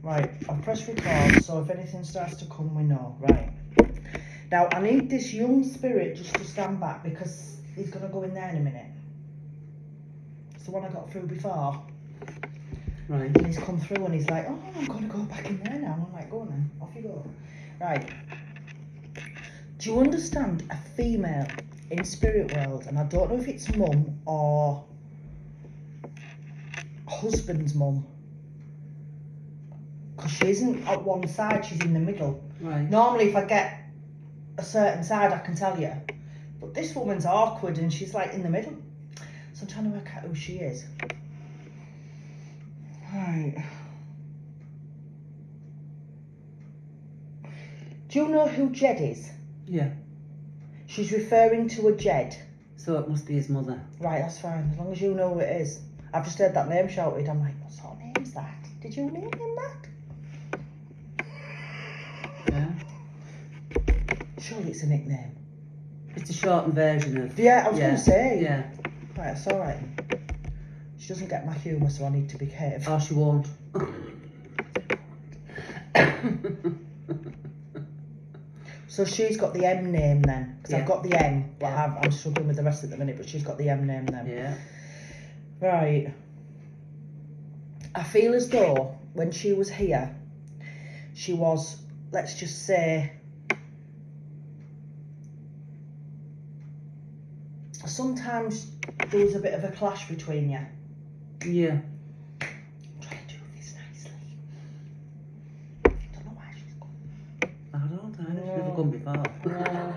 Right, I've pressed record, so if anything starts to come, we know. Right. Now, I need this young spirit just to stand back because he's going to go in there in a minute. It's the one I got through before. Right. And he's come through and he's like, oh, I'm going to go back in there now. I'm like, go on then, off you go. Right. Do you understand a female in spirit world? And I don't know if it's mum or husband's mum. Because she isn't at one side, she's in the middle. Right. Normally, if I get a certain side, I can tell you. But this woman's awkward and she's like in the middle. So I'm trying to work out who she is. Right. Do you know who Jed is? Yeah. She's referring to a Jed. So it must be his mother. Right, that's fine. As long as you know who it is. I've just heard that name shouted. I'm like, what sort of name is that? Did you name him that? Yeah. Surely it's a nickname. It's a shortened version of. Yeah, I was going to say. Yeah. Right, it's all right. She doesn't get my humour, so I need to be careful. Oh, she won't. So she's got the M name then, because I've Yeah. got the M, but Yeah. I'm struggling with the rest at the minute, but she's got the M name then. Yeah. Right. I feel as though when she was here, she was, let's just say, sometimes there was a bit of a clash between you. Yeah. I'm trying to do this nicely. Don't know why she's gone. I don't know. She's No. never come before. No.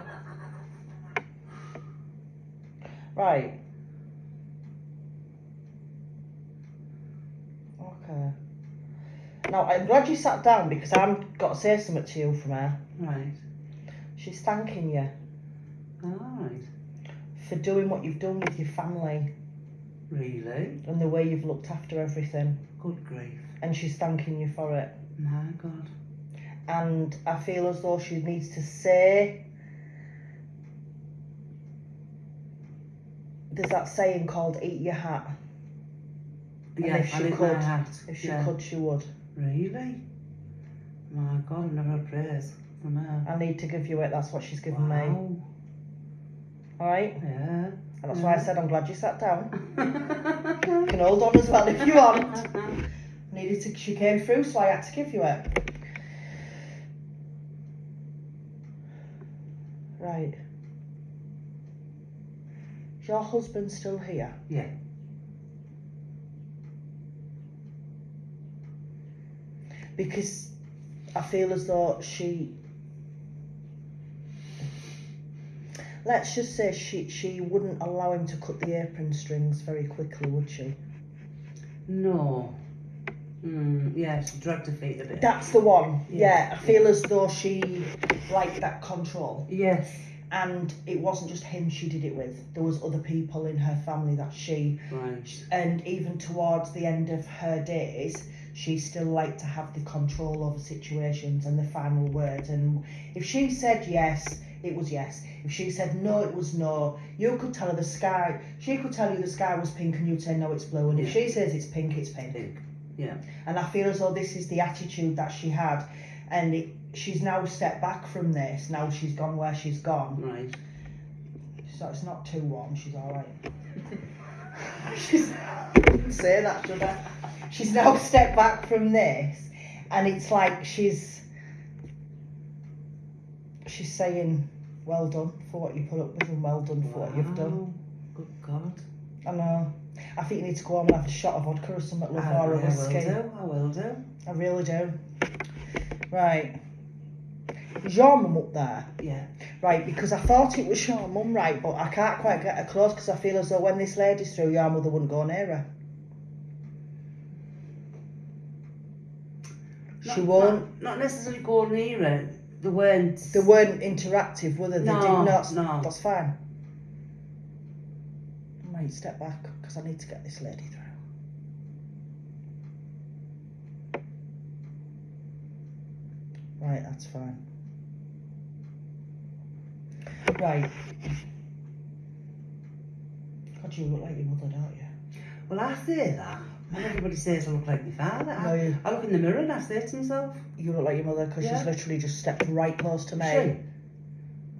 Right. Okay. Now, I'm glad you sat down because I've got to say something to you from her. Right. She's thanking you Alright. for doing what you've done with your family Really? and the way you've looked after everything. Good grief. And she's thanking you for it. My God. And I feel as though she needs to say, there's that saying called eat your hat. And Yeah, if I she lit could, my hat. if she Yeah. could, she would. Really? My God, I've never had praise from her. I need to give you it, that's what she's given me. Wow. Alright? Yeah. And that's why I said I'm glad you sat down. You can hold on as well if you want. Needed to, she came through, so I had to give you it. Right. Is your husband still here? Yeah. Because I feel as though let's just say she wouldn't allow him to cut the apron strings very quickly, would she? No. Yeah, she dragged her feet a bit. That's the one. Yeah. Yeah, I feel as though she liked that control. Yes. And it wasn't just him she did it with. There was other people in her family that she... Right. And even towards the end of her days, she still liked to have the control over situations and the final word. And if she said yes, it was yes. If she said no, it was no. You could tell her the sky... She could tell you the sky was pink and you'd say no, it's blue. And if she says it's pink, it's pink. Pink. Yeah. And I feel as though this is the attitude that she had. And she's now stepped back from this. Now she's gone where she's gone. Right. So it's not too warm. She's all right. She's I didn't say that, should I? She's now stepped back from this, and it's like she's saying, "Well done for what you put up with, and well done for what you've done." Good God. I know. I think you need to go home and have a shot of vodka or something, love, or a whiskey. I will do. I really do. Right. Is your mum up there? Yeah. Right, because I thought it was your mum, right, but I can't quite get her close because I feel as though when this lady's through, your mother wouldn't go near her. She won't. Not necessarily go near her. They weren't. They weren't interactive, were they? They No, did not. no. That's fine. Right, step back because I need to get this lady through. Right, that's fine. Right. God, you look like your mother, don't you? Well, I say that, And everybody says I look like my father. No, you, I look in the mirror and I say to myself, you look like your mother because Yeah. she's literally just stepped right close to me. she.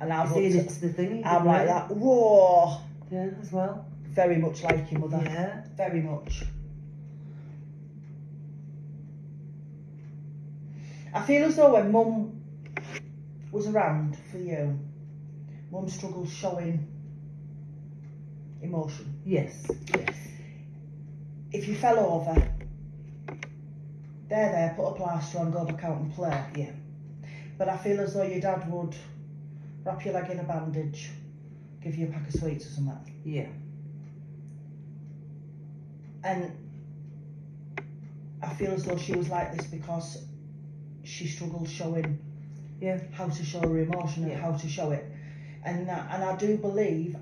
And I've You see, looked it's the thing. I'm like that. Whoa. Yeah, as well. Very much like your mother. Yeah. Very much. I feel as though when Mum was around for you, Mum struggled showing emotion. Yes. Yes. If you fell over, there, put a plaster on, go back out and play. Yeah. But I feel as though your dad would wrap your leg in a bandage, give you a pack of sweets or something. Yeah. And I feel as though she was like this because she struggled showing Yeah. how to show her emotion and Yeah. how to show it. And I do believe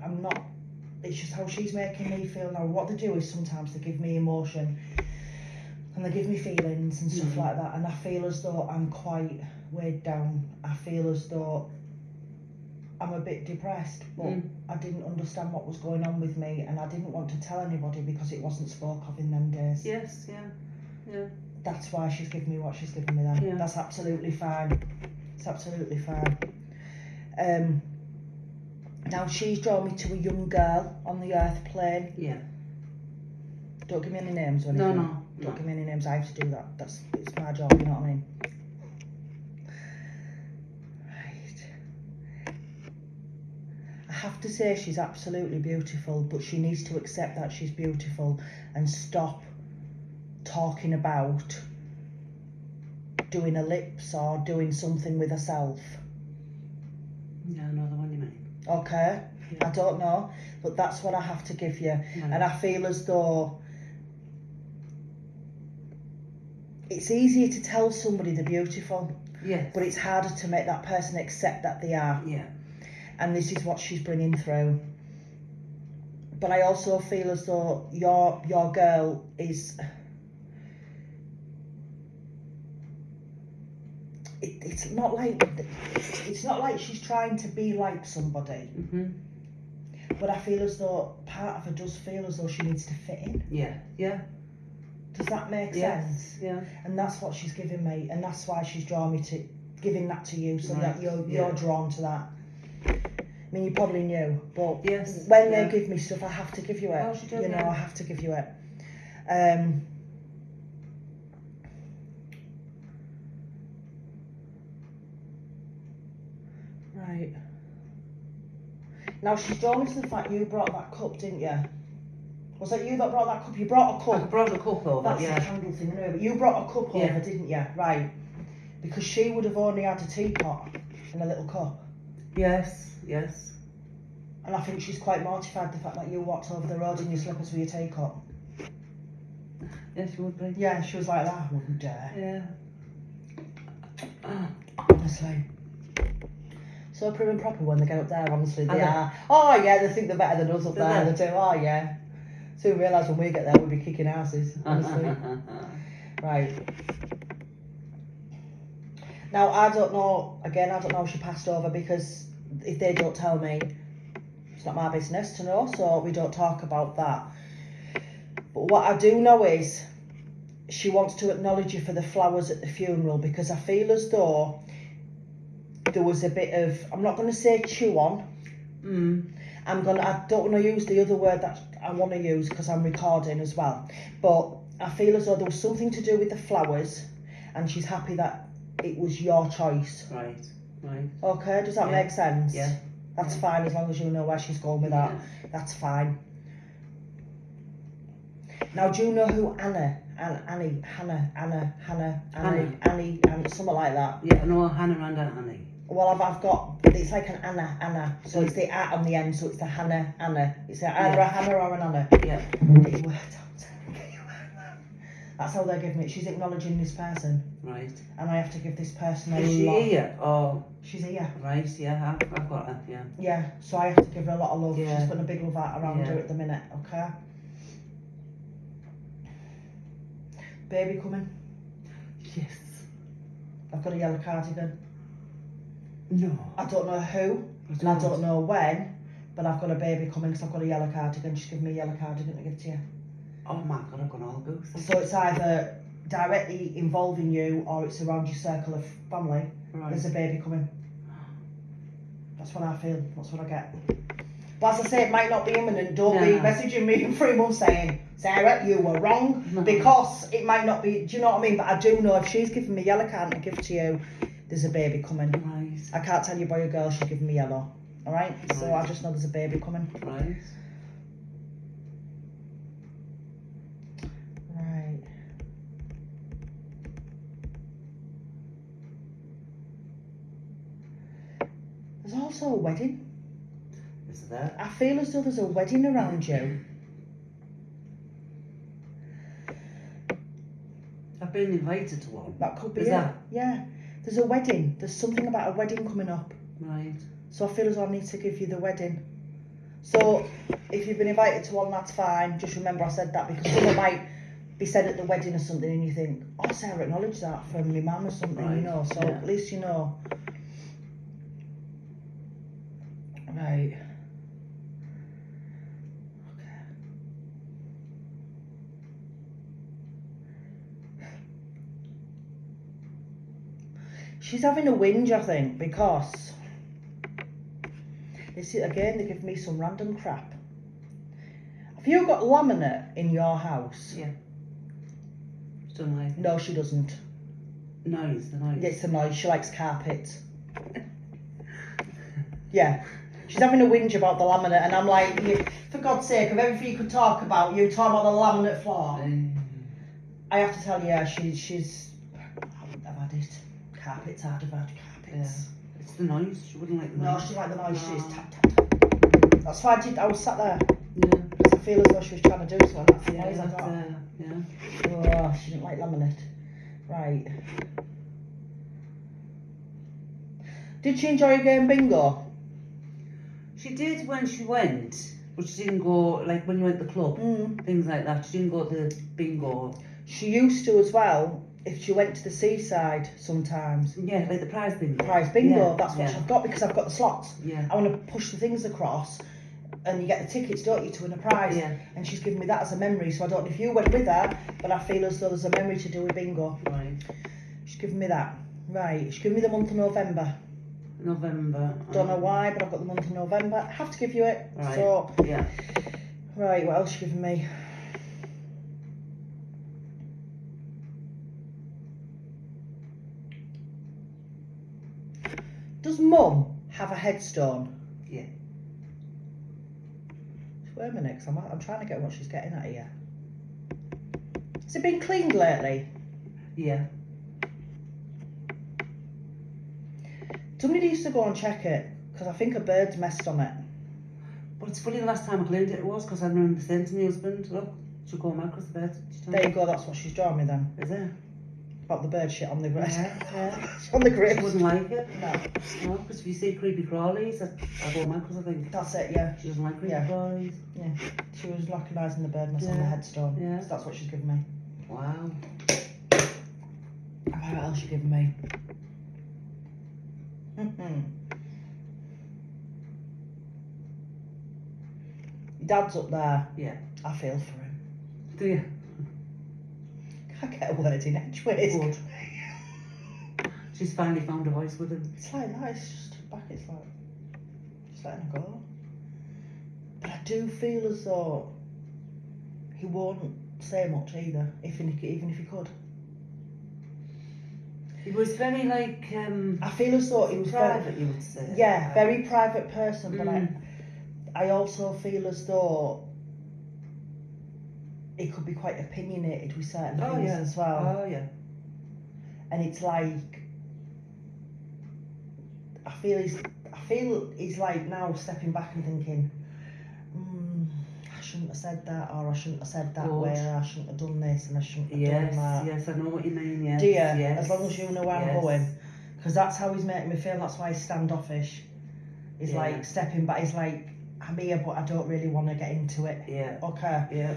it's just how she's making me feel now. What they do is sometimes they give me emotion and they give me feelings and stuff like that, and I feel as though I'm quite weighed down. I feel as though I'm a bit depressed, but I didn't understand what was going on with me, and I didn't want to tell anybody because it wasn't spoke of in them days. Yes. Yeah. Yeah. That's why she's given me what she's given me then. Yeah. That's absolutely fine. It's absolutely fine. Now she's drawn me to a young girl on the earth plane. Yeah. Don't give me any names or anything. No. Don't give me any names. I have to do that. It's my job. You know what I mean? Right. I have to say she's absolutely beautiful, but she needs to accept that she's beautiful and stop talking about doing a lips or doing something with herself. Yeah, I know the one you mean. Okay? Yeah. I don't know, but that's what I have to give you. No. And I feel as though it's easier to tell somebody they're beautiful, Yes. but it's harder to make that person accept that they are. Yeah. And this is what she's bringing through. But I also feel as though your girl is... It's not like she's trying to be like somebody. But I feel as though part of her does feel as though she needs to fit in. Yeah. Yeah. Does that make sense? Yeah. And that's what she's giving me, and that's why she's drawn me to giving that to you, so Right, that you're yeah. drawn to that. I mean, you probably knew, but Yes, when yeah. they give me stuff, I have to give you it. Oh, she did, you know, yeah. I have to give you it. Right. Now she's drawn me to the fact you brought that cup, didn't you? Was that you that brought that cup? You brought a I cup. brought a cup over. That's Yeah. the candle thing, I know, but you brought a cup Yeah. over, didn't you? Right. Because she would have only had a teapot and a little cup. Yes. Yes. And I think she's quite mortified the fact that you walked over the road in your slippers with your teacup. Yes, you would be. Yeah, she was like that. I wouldn't dare. Yeah. Honestly. So prim and proper when they get up there, honestly, they are. Oh yeah, they think they're better than us up there. They do, oh yeah. Soon realise when we get there, we'll be kicking asses, honestly. Right. Now, I don't know if she passed over, because if they don't tell me, it's not my business to know, so we don't talk about that. But what I do know is she wants to acknowledge you for the flowers at the funeral, because I feel as though there was a bit of, I'm not going to say chew on, I don't want to use the other word that I want to use because I'm recording as well, but I feel as though there was something to do with the flowers, and she's happy that it was your choice. Right. Okay, does that make sense? Yeah. That's fine, as long as you know where she's going with that. That's fine. Now, do you know who Annie, something like that? Yeah, no, Hannah and Annie. Well, I've got, it's like an Anna, so it's the at on the end, so it's the Hannah. It's either a Hannah or an Anna. Yeah. Get your words out. That's how they're giving it. She's acknowledging this person. Right. And I have to give this person a Is she lot. here? Oh. She's here. Right, yeah, I've got her, yeah. Yeah, so I have to give her a lot of love. Yeah. She's putting a big love out around her at the minute, okay? Baby coming. Yes. I've got a yellow cardigan. No. I don't know who, and I don't know when, but I've got a baby coming because I've got a yellow cardigan. She's giving me a yellow cardigan to give to you. Oh my God, I've gone all goosey. So it's either directly involving you or it's around your circle of family. Right. There's a baby coming. That's what I feel. That's what I get. But as I say, it might not be imminent. Don't be No. messaging me in 3 months saying, Sarah, you were wrong. No. Because it might not be. Do you know what I mean? But I do know if she's giving me yellow card to give to you, there's a baby coming. Right. I can't tell you boy or girl, she's giving me yellow. Alright? So Right. I just know there's a baby coming. Right. Right. There's also a wedding. Is there? I feel as though there's a wedding around you. I've been invited to one. That could be Is it. that? Yeah. There's a wedding. There's something about a wedding coming up. Right. So I feel as though I need to give you the wedding. So if you've been invited to one, that's fine. Just remember I said that because someone might be said at the wedding or something and you think, oh, Sarah acknowledged that from my mum or something, Right. you know. So Yeah. at least you know. Right. Okay. She's having a whinge, I think, because this is, again, they give me some random crap. Have you got laminate in your house? Yeah. She don't like it. No, she doesn't. Noise, the noise. It's the noise. She likes carpet. Yeah. She's having a whinge about the laminate, and I'm like, for God's sake, of everything you could talk about, you talk about the laminate floor. I have to tell you, she's. I've had it. Carpets, I'd have had carpets. Yeah. It's the noise. She wouldn't like the No, noise. she liked the noise. No. She's tap, tap, tap. That's why I was sat there. Yeah. Because I feel as though she was trying to do something. That's the Yeah, noise I that's, got. yeah. Oh, she didn't like laminate. Right. Did she enjoy going bingo? She did when she went, but she didn't go, like when you went to the club, things like that. She didn't go to the bingo. She used to as well, if she went to the seaside sometimes. Yeah, like the prize bingo. Prize bingo, Yeah, that's what I've got because I've got the slots. Yeah. I want to push the things across and you get the tickets, don't you, to win a prize. Yeah. And she's given me that as a memory, so I don't know if you went with her, but I feel as though there's a memory to do with bingo. Right. She's given me that. Right, she's given me the month of November. November. Don't know why, but I've got the month of November. I have to give you it. Right. So, yeah. right, what else she given me? Does Mum have a headstone? Yeah. Wait a minute, 'cause I'm trying to get what she's getting at here. Has it been cleaned lately? Yeah. Somebody needs to go and check it, because I think a bird's messed on it. But it's funny, the last time I cleaned it was because I remember saying to my husband, look, she'll go mad because the bird. There you go, that's what she's drawing me then. Is it? About the bird shit on the grid. Yeah. On the She grid. wouldn't like it. No, No, because if you see creepy crawlies, I go mad because I think that's it, yeah. she doesn't like creepy Yeah. crawlies. Yeah. She was recognising the bird mess on the Yeah. headstone. Yeah. So that's what she's given me. Wow. What else she given me? Dad's up there. Yeah. I feel for him. Do you? Can't get a word in edgeways. Good. She's finally found a voice with him. It's like that, it's just back, it's like, just letting her go. But I do feel as though he won't say much either, even if he could. He was very like I feel as though he was private, you would say. Yeah, very private person, but Mm. I also feel as though he could be quite opinionated with certain Oh, things yeah. as well. Oh yeah. And it's like, I feel he's like now stepping back and thinking, I shouldn't have said that, or I shouldn't have said that Good. way, or I shouldn't have done this, and I shouldn't have Yes, done that. yes, I know what you mean. Yes. Do you? Yes. As long as you know where I'm yes. going. Because that's how he's making me feel, that's why he's standoffish. He's Yeah. like stepping back, he's like, I'm here, but I don't really want to get into it. Yeah. Okay. Yeah.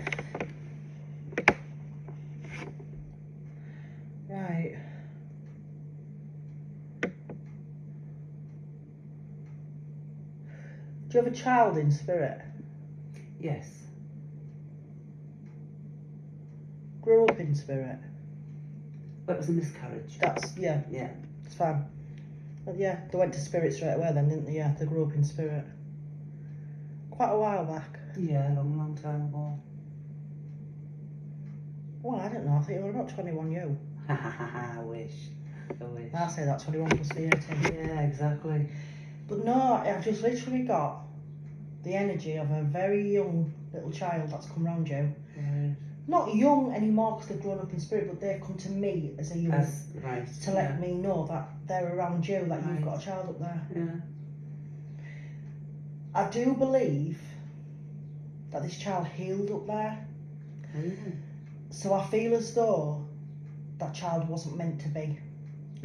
Right. Do you have a child in spirit? Yes. grew up in spirit. But it was a miscarriage. That's, yeah, Yeah. it's fine. But yeah, they went to spirit straight away then, didn't they? Yeah, they grew up in spirit. Quite a while back. Yeah, a long time ago. Well, I don't know, I think you were about 21 you. Ha ha ha ha, I wish. I say that 21 plus the 18. Yeah, exactly. But no, I've just literally got the energy of a very young little child that's come round you. Right. Not young anymore because they've grown up in spirit, but they've come to me as a young Right. to let me know that they're around you, that you've Right. got a child up there. Yeah. I do believe that this child healed up there. Really? So I feel as though that child wasn't meant to be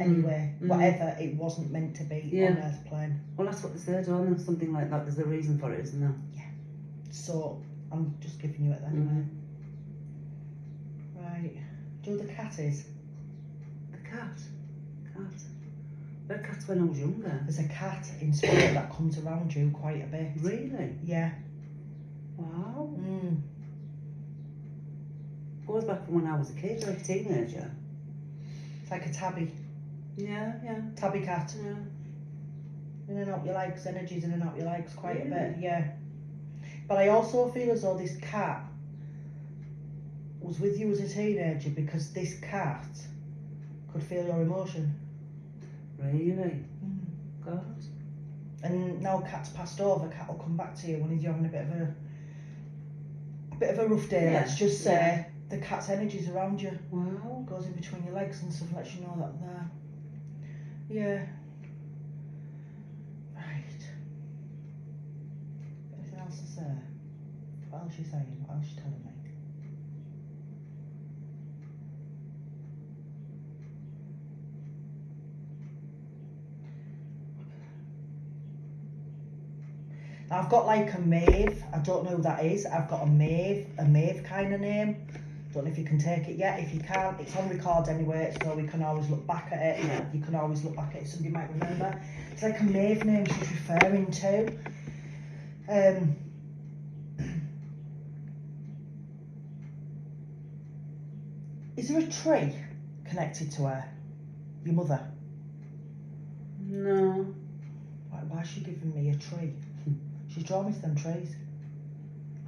anyway. Whatever it wasn't meant to be on Earth plane. Well, that's what they said, don't they? Something like that. There's a reason for it, isn't there? So I'm just giving you it then. Right. Do you know who the cat is? The cat. That cat's when I was younger. There's a cat in spirit that comes around you quite a bit. Really? Yeah. Wow. Mm. Goes back from when I was a kid, like a teenager. It's like a tabby. Yeah. Tabby cat. Yeah. In and out your legs, energies in and out your legs quite a Really? bit, yeah. But I also feel as though this cat was with you as a teenager because this cat could feel your emotion. Really? God. And now cat's passed over, cat will come back to you when you're having a bit of a rough day, let's just say. Yeah. The cat's energy's around you. Wow. Goes in between your legs and stuff, lets you know that they're there. Yeah. Right. Anything else to say? What else is she saying? What else is she telling me? Now I've got like a Maeve, I don't know who that is. I've got a Maeve kind of name. Don't know if you can take it yet. If you can't, it's on record anyway, so we can always look back at it. Yeah. You can always look back at it, somebody might remember. It's like a Maeve name she's referring to. Is there a tree connected to her? Your mother? No. Why is she giving me a tree? She's drawn me to them trees.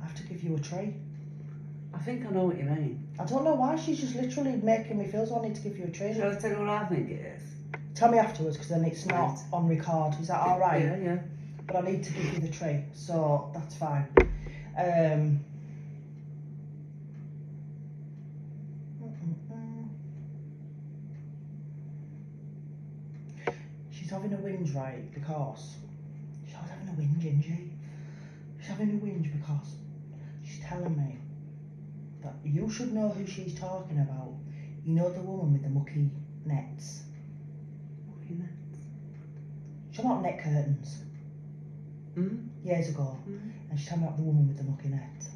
I have to give you a tree. I think I know what you mean. I don't know why, she's just literally making me feel so I need to give you a tree. Shall I tell you what I think it is? Tell me afterwards because then it's not Right. on record. Is that alright? Yeah. But I need to give you the tree, so that's fine. She's having a whinge, right? Because she's always having a whinge, isn't she? She's having a whinge because she's telling me that you should know who she's talking about. You know the woman with the mucky nets. Mucky nets? She's about net curtains. Years ago. And she's talking about the woman with the mucky nets.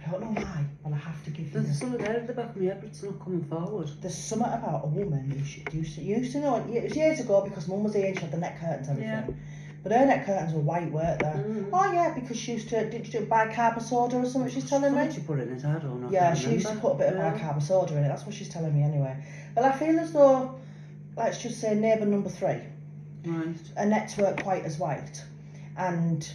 I don't know why, but I have to give you There's this. something there at the back of my head, but it's not coming forward. There's something about a woman who used to know, it was years ago because Mum was here and she had the net curtains and everything. Yeah. But her net curtains were white, weren't they? Oh yeah, because she used to, did you buy carb soda or something she's telling What me? did you put in it? I don't know. Yeah, she used to put a bit of bicarb soda in it, that's what she's telling me anyway. But I feel as though, let's just say neighbour number 3, Right. her nets weren't quite as white. And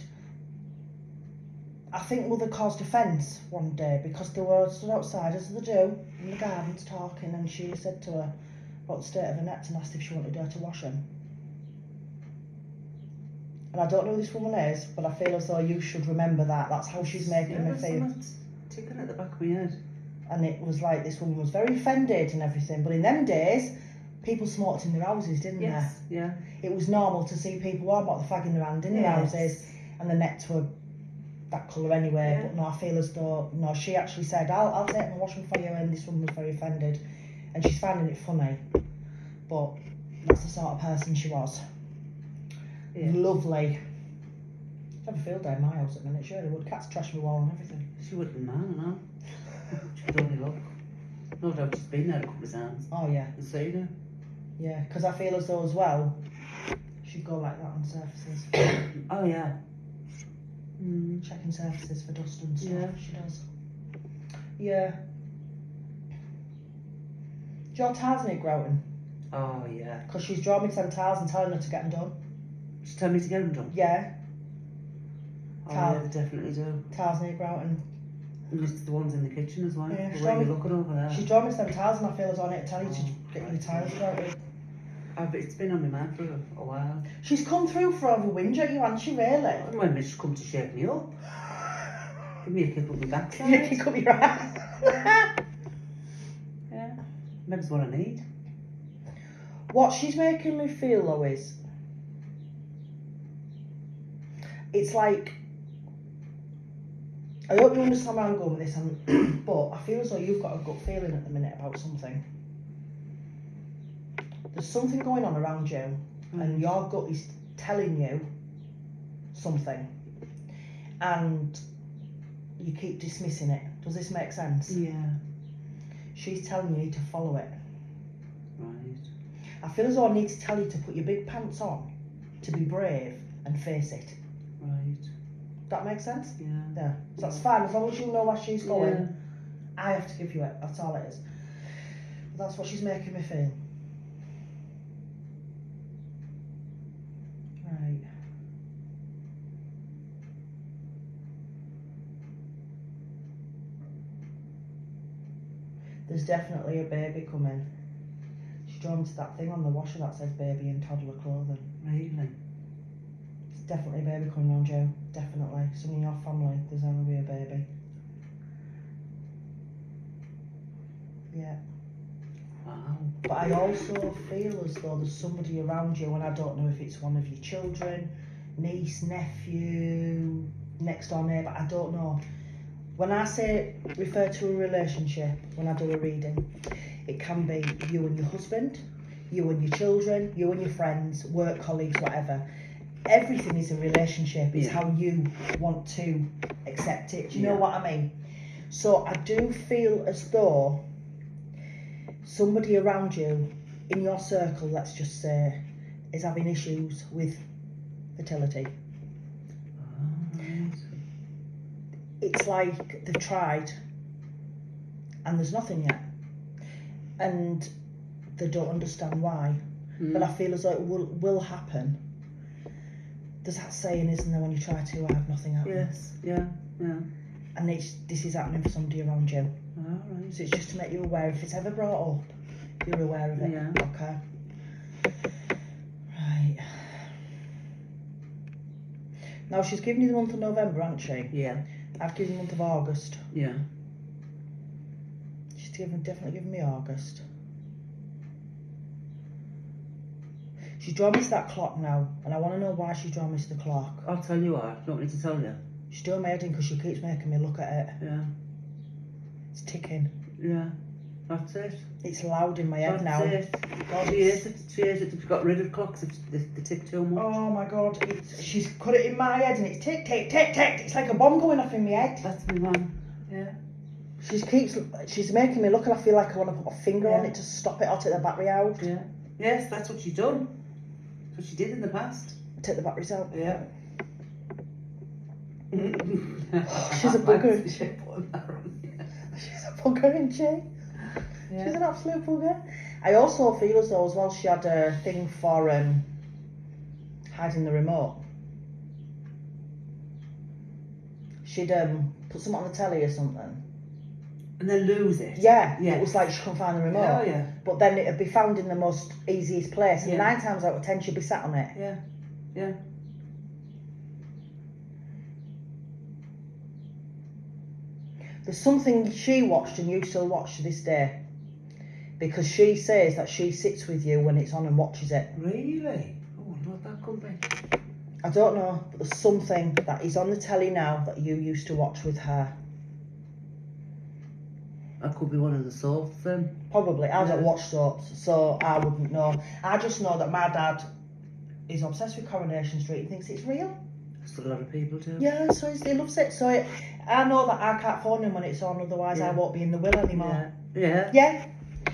I think Mother caused offence one day because they were stood outside, as they do, in the gardens talking, and she said to her about the state of her nets and asked if she wanted her to wash them. And I don't know who this woman is, but I feel as though you should remember that. That's how she's making me feel. Ticking at the back of my head. And it was like this woman was very offended and everything. But in them days, people smoked in their houses, didn't Yes. they? Yeah. It was normal to see people warm about the fag in their hand in their houses, and the nets were that colour anyway. Yeah. But no, I feel as though no, she actually said, "I'll take them and wash them for you," and this woman was very offended, and she's finding it funny. But that's the sort of person she was. Yeah. Lovely. I'd have a field day in my house at the minute, surely would. Cats trash my wall and everything. She wouldn't mind, no. She would only look. No doubt she's been there a couple of times Oh yeah, and seen her. yeah. Because I feel as though as well, she'd go like that on surfaces. Oh yeah. checking surfaces for dust and stuff. Yeah. She does. Yeah. Do your tiles need grouting? Oh, yeah. Because she's drawing me 10 tiles and telling her to get them done. She's telling me to get them done. Yeah, Oh, yeah, they definitely do. tiles need grouting. And just the ones in the kitchen as well. Yeah, The she's way only- you're looking over there. She's drawing me 10 tiles and I feel as on it to tell you to Oh, get your right. tiles grouted. But it's been on my mind for a while. She's come through for over whinge at you, hasn't she, really? When she's come to shake me up. Give me a kick up the backside. You can come your ass. Yeah. Maybe what I need. What she's making me feel though is, it's like, I hope you understand where I'm going with this, but I feel as though you've got a gut feeling at the minute about something. There's something going on around you, and your gut is telling you something, and you keep dismissing it. Does this make sense? Yeah. She's telling you to follow it. Right. I feel as though I need to tell you to put your big pants on, to be brave and face it. Right. That makes sense? Yeah. Yeah. So that's fine, as long as you know where she's going. Yeah. I have to give you it, that's all it is. But that's what she's making me feel. Right. There's definitely a baby coming. She's drawn to that thing on the washer that says baby and toddler clothing. Really? There's definitely a baby coming around you. Definitely. Some in your family, there's going to be a baby. Yeah. Wow. But I also feel as though there's somebody around you, and I don't know if it's one of your children, niece, nephew, next door neighbour, I don't know. When I say refer to a relationship, when I do a reading, it can be you and your husband, you and your children, you and your friends, work colleagues, whatever. Everything is a relationship. It's how you want to accept it. Do you know what I mean? So I do feel as though somebody around you in your circle, let's just say, is having issues with fertility. Right. It's like they've tried and there's nothing yet, and they don't understand why. But I feel as though it will happen. There's that saying, isn't there, when you try too hard, nothing happens. Yes. Yeah. Yeah. And this is happening for somebody around you. All right. So it's just to make you aware. If it's ever brought up, you're aware of it. Yeah. Okay. Right. Now she's given you the month of November, hasn't she? Yeah. I've given the month of August. Yeah. She's definitely given me August. She's drawn me to that clock now, and I want to know why she's drawn me to the clock. I'll tell you what. You want me to tell you? She's doing my head in because she keeps making me look at it. Yeah. It's ticking. Yeah. That's it. It's loud in my head That's now. it. God, She is. She's got rid of clocks if they tick too much. oh my God, she's put it in my head and it's tick, tick, tick, tick. It's like a bomb going off in my head. That's my mum. Yeah. She's making me look, and I feel like I want to put my finger on Yeah. it to stop it or take the battery out. Yeah. Yes, that's what she's done. That's what she did in the past. Take the batteries out. Yeah. She's a bugger. She's putting that on, yeah. She's a bugger, isn't she? Yeah. She's an absolute bugger. I also feel as though as well she had a thing for hiding the remote. She'd put something on the telly or something. And then lose it. Yeah, Yeah. it was like she couldn't find the remote. Oh yeah. But then it'd be found in the most easiest place, and Yeah. 9 times out of 10 she'd be sat on it. Yeah. Yeah. There's something she watched and you still watch to this day, because she says that she sits with you when it's on and watches it. Really? Oh, what that could be. I don't know, but there's something that is on the telly now that you used to watch with her. That could be one of the soaps then. Probably. I don't Yeah. watch soaps, so I wouldn't know. I just know that my dad is obsessed with Coronation Street and thinks it's real. That's a lot of people do. Yeah, so he loves it. So I know that I can't phone him when it's on, otherwise I Yeah. won't be in the will anymore. Yeah. Yeah,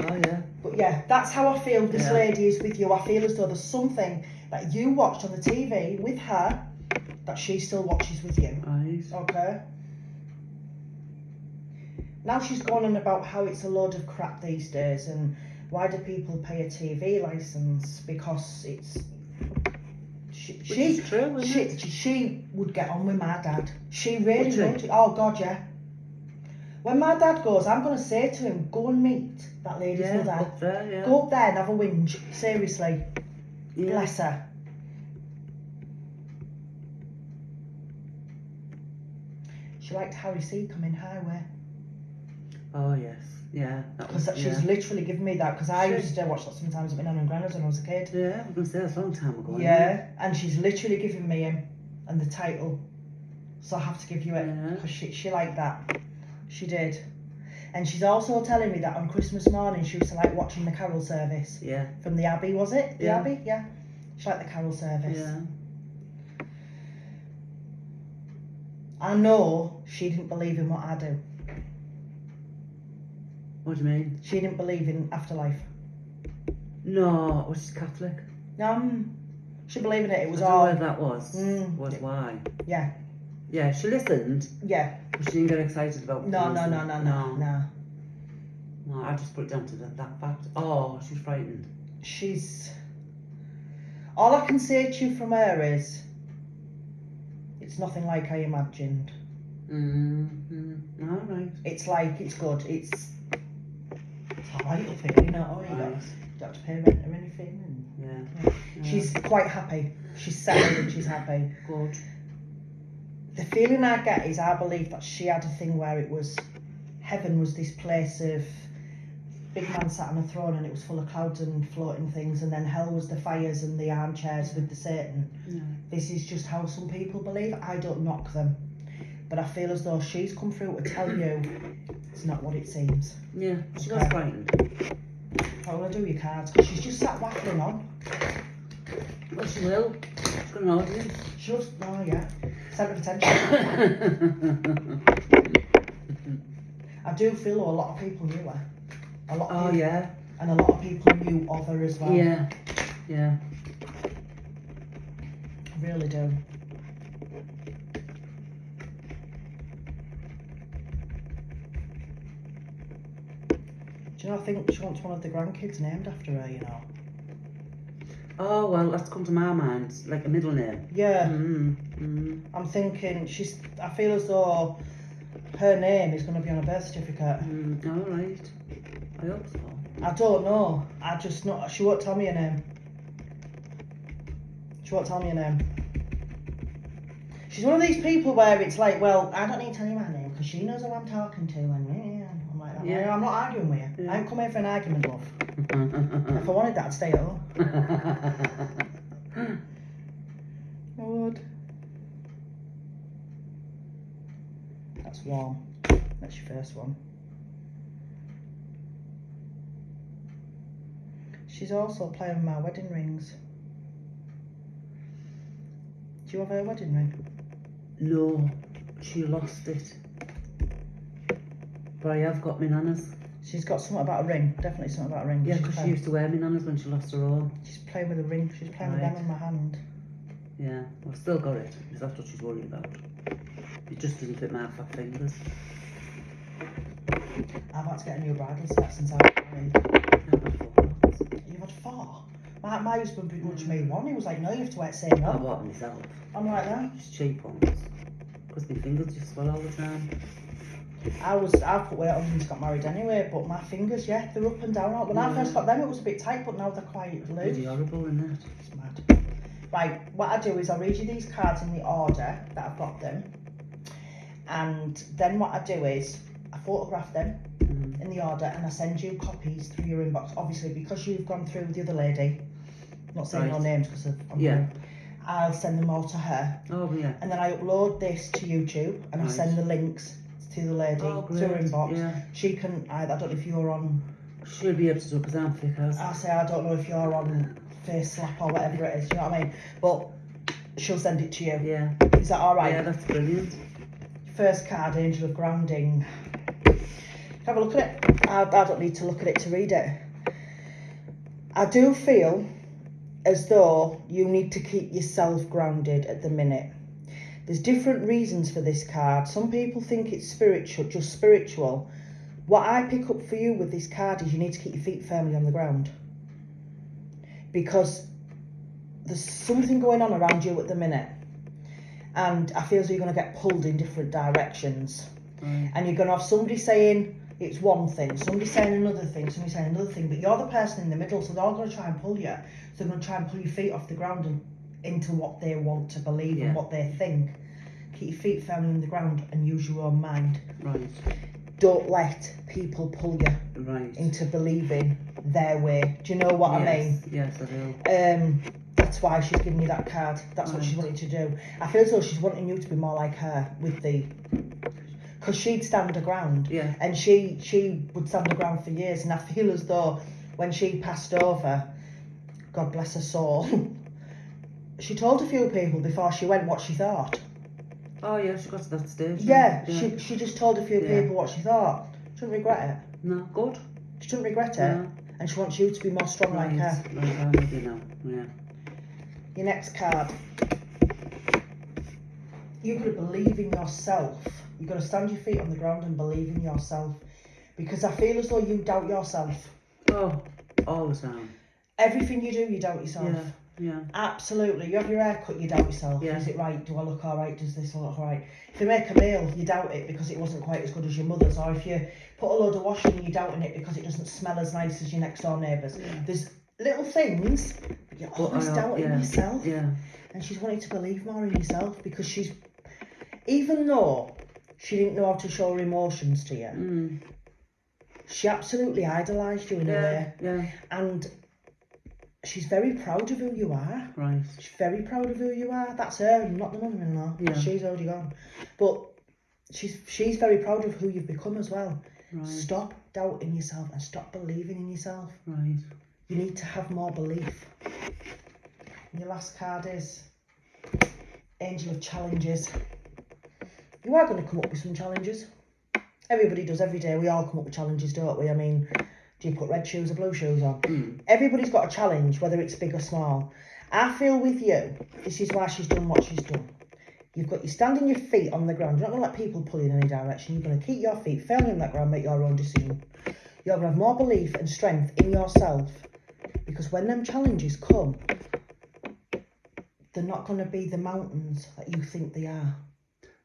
Oh yeah. but yeah, that's how I feel this Yeah. lady is with you. I feel as though there's something that you watched on the TV with her that she still watches with you. Right. Okay. Now she's gone on about how it's a load of crap these days, and why do people pay a TV license? Because it's Which is true, isn't it? she would get on with my dad. She really Would would. Oh God, yeah. When my dad goes, I'm gonna say to him, go and meet that lady's Yeah, mother. up there, yeah. Go up there and have a whinge. Seriously, Yeah. bless her. She liked Harry Seacombe Highway. Oh yes, yeah. Because yeah. she's literally given me that, because I She- used to watch that sometimes at my nan and grandma's when I was a kid. Yeah, I'm gonna say that's a long time ago. Yeah, and she's literally given me him and the title, so I have to give you it, Yeah. because she liked that. She did. And she's also telling me that on Christmas morning she used to like watching the carol service Yeah. from the Abbey, was it? The Yeah. Abbey? Yeah. She liked the carol service. Yeah. I know she didn't believe in what I do. What do you mean? She didn't believe in afterlife. No, was she Catholic? She believed in it. It was I don't know all. where that was. Mm. Was why? Yeah. Yeah, she listened, Yeah. but she didn't get excited about. No, things. no. No, I just put it down to that fact. Oh, she's frightened. She's. All I can say to you from her is, it's nothing like I imagined. Mm-hmm. All right. It's like, it's good. It's alright up here, you know. You Right. don't have to pay rent or anything. And Yeah. Yeah. she's quite happy. She's settled and she's happy. good. The feeling I get is I believe that she had a thing where it was, heaven was this place of big man sat on a throne and it was full of clouds and floating things, and then hell was the fires and the armchairs with the Satan. Yeah. This is just how some people believe. I don't knock them, but I feel as though she's come through to tell you it's not what it seems. Yeah. She Okay. was frightened. How will I do your cards? Because she's just sat waffling on. Well, she will. She's got an audience. She was, oh yeah, centre of attention. I do feel though a lot of people knew her. A lot of Oh people, yeah. and a lot of people knew of her as well. Yeah. Yeah. I really do. Do you know, I think she wants one of the grandkids named after her, you know. Oh well, that's come to my mind, like a middle name. Yeah, I'm I'm thinking I feel as though her name is going to be on a birth certificate. all right. I hope so. I don't know. I just know, she won't tell me her name. She won't tell me her name. She's one of these people where it's like, well, I don't need to tell you my name because she knows who I'm talking to, and I'm like that. Yeah. I'm not arguing with you. Yeah. I ain't come here for an argument, love. If I wanted that, I'd stay at home. I would. That's warm. That's your first one. She's also playing with my wedding rings. Do you have her wedding ring? No, she lost it. But I have got my nana's. She's got something about a ring. Definitely something about a ring. Yeah, She's because she playing- used to wear my nana's when she lost her own. She's playing with a ring. She's playing with Right. them on my hand. Yeah, I've still got it, because that's what she's worried about. It just doesn't fit my fat fingers. I've had to get a new bridal set since I was married. You've had 4? My husband pretty much made one. He was like, no, you have to wear it same I one. bought them myself. I'm like that. Just cheap ones. Because my fingers just swell all the time. I put weight on since I got married anyway, but my fingers, yeah, they're up and down. When I first got them, it was a bit tight, but now they're quite loose. Pretty horrible, isn't it? It's mad. Right, what I do is I read you these cards in the order that I've got them, and then what I do is I photograph them in the order and I send you copies through your inbox. Obviously, because you've gone through with the other lady, not saying no Right. names because I'm Yeah. I'll send them all to her, Oh, yeah. and then I upload this to YouTube and I Right. send the links to the lady Oh, to her great. inbox. Yeah. She can, I don't know if you're on, She'll be able to do it because I'm thick as. I say I don't know if you're on FaceSlap or whatever it is, you know what I mean? But she'll send it to you. Yeah. Is that alright? Yeah, that's brilliant. First card, Angel of Grounding. Have a look at it. I don't need to look at it to read it. I do feel as though you need to keep yourself grounded at the minute. There's different reasons for this card. Some people think it's spiritual, just spiritual. What I pick up for you with this card is you need to keep your feet firmly on the ground. Because there's something going on around you at the minute. And I feel as though you're going to get pulled in different directions. And you're going to have somebody saying it's one thing, somebody saying another thing, somebody saying another thing, but you're the person in the middle, so they're all going to try and pull you. So they're going to try and pull your feet off the ground and into what they want to believe and what they think. Keep your feet firmly on the ground and use your own mind. Right. Don't let people pull you into believing their way. Do you know what I mean? Yes, I do. That's why she's giving you that card. That's what she's wanting to do. I feel as though she's wanting you to be more like her with the... Because she'd stand her ground. Yeah. And she would stand her ground for years. And I feel as though when she passed over, God bless her soul, she told a few people before she went what she thought. Oh yeah, she got to that stage. Yeah. She just told a few people what she thought. She didn't regret it. No, good. She didn't regret it. No. And she wants you to be more strong like her. Right, I'm with you now. Yeah. Your next card. You've got to believe in yourself. You've got to stand your feet on the ground and believe in yourself. Because I feel as though you doubt yourself. Oh, all the time. Everything you do, you doubt yourself. Yeah. Yeah. Absolutely. You have your hair cut, you doubt yourself. Yeah. Is it right? Do I look alright? Does this look alright? If you make a meal, you doubt it because it wasn't quite as good as your mother's. Or if you put a load of washing, you're doubting it because it doesn't smell as nice as your next door neighbour's. Yeah. There's little things, but you're always doubting yourself. Yeah. And she's wanting to believe more in yourself because she's, even though she didn't know how to show her emotions to you, she absolutely idolised you in a way. Yeah. And she's very proud of who you are. Right. She's very proud of who you are. That's her, not the mother-in-law. Yeah. She's already gone. But she's very proud of who you've become as well. Right. Stop doubting yourself and stop believing in yourself. Right. You need to have more belief. And your last card is Angel of Challenges. You are going to come up with some challenges. Everybody does every day. We all come up with challenges, don't we? I mean, do you put red shoes or blue shoes on? Everybody's got a challenge, whether it's big or small. I feel with you, this is why she's done what she's done. You've got you standing your feet on the ground. You're not going to let people pull you in any direction. You're going to keep your feet firmly on that ground, make your own decision. You're going to have more belief and strength in yourself. Because when them challenges come, they're not going to be the mountains that you think they are.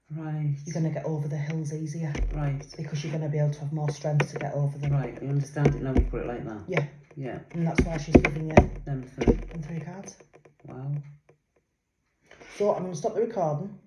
Right. You're going to get over the hills easier. Right. Because you're going to be able to have more strength to get over them. Right. I understand it now. You put it like that. Yeah. Yeah. And that's why she's giving you Them three. them 3 cards. Wow. So I'm going to stop the recording.